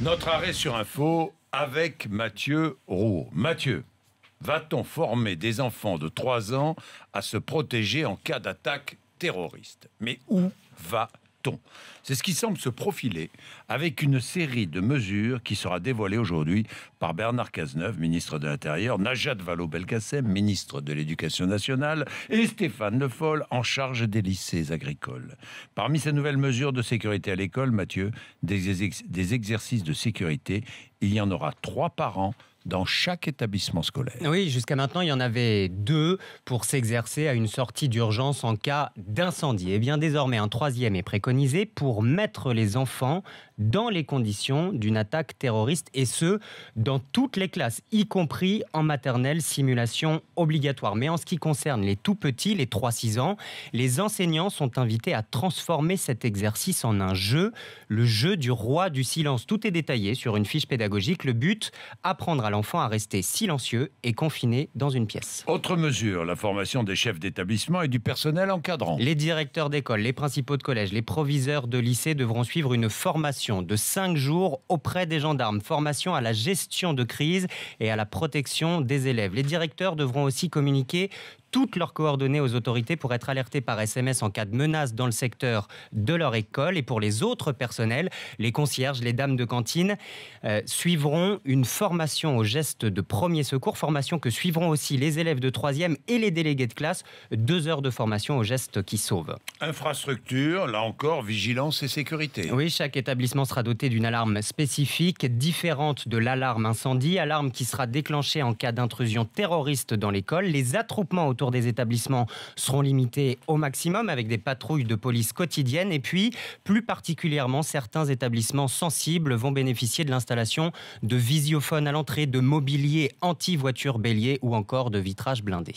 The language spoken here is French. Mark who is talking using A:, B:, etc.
A: Notre arrêt sur info avec Mathieu Roux. Mathieu, va-t-on former des enfants de 3 ans à se protéger en cas d'attaque terroriste? Mais où va-t-on? C'est ce qui semble se profiler avec une série de mesures qui sera dévoilée aujourd'hui par Bernard Cazeneuve, ministre de l'Intérieur, Najat Vallaud-Belkacem, ministre de l'Éducation nationale, et Stéphane Le Foll, en charge des lycées agricoles. Parmi ces nouvelles mesures de sécurité à l'école, Mathieu, des exercices de sécurité, il y en aura 3 par an dans chaque établissement scolaire.
B: Oui, jusqu'à maintenant, il y en avait 2 pour s'exercer à une sortie d'urgence en cas d'incendie. Et bien désormais, un 3e est préconisé pour mettre les enfants dans les conditions d'une attaque terroriste, et ce, dans toutes les classes, y compris en maternelle, simulation obligatoire. Mais en ce qui concerne les tout petits, les 3-6 ans, les enseignants sont invités à transformer cet exercice en un jeu, le jeu du roi du silence. Tout est détaillé sur une fiche pédagogique. Le but, apprendre à l'enfant à rester silencieux et confiné dans une pièce.
A: Autre mesure, la formation des chefs d'établissement et du personnel encadrant.
B: Les directeurs d'école, les principaux de collège, les proviseurs de lycée devront suivre une formation de 5 jours auprès des gendarmes. Formation à la gestion de crise et à la protection des élèves. Les directeurs devront aussi communiquer toutes leurs coordonnées aux autorités pour être alertés par SMS en cas de menace dans le secteur de leur école. Et pour les autres personnels, les concierges, les dames de cantine, suivront une formation aux gestes de premier secours, formation que suivront aussi les élèves de 3e et les délégués de classe, 2 heures de formation aux gestes qui sauvent.
A: Infrastructure, là encore, vigilance et sécurité.
B: Oui, chaque établissement sera doté d'une alarme spécifique, différente de l'alarme incendie, alarme qui sera déclenchée en cas d'intrusion terroriste dans l'école. Les attroupements autour des établissements seront limités au maximum avec des patrouilles de police quotidiennes. Et puis, plus particulièrement, certains établissements sensibles vont bénéficier de l'installation de visiophones à l'entrée, de mobilier anti-voiture bélier ou encore de vitrages blindés.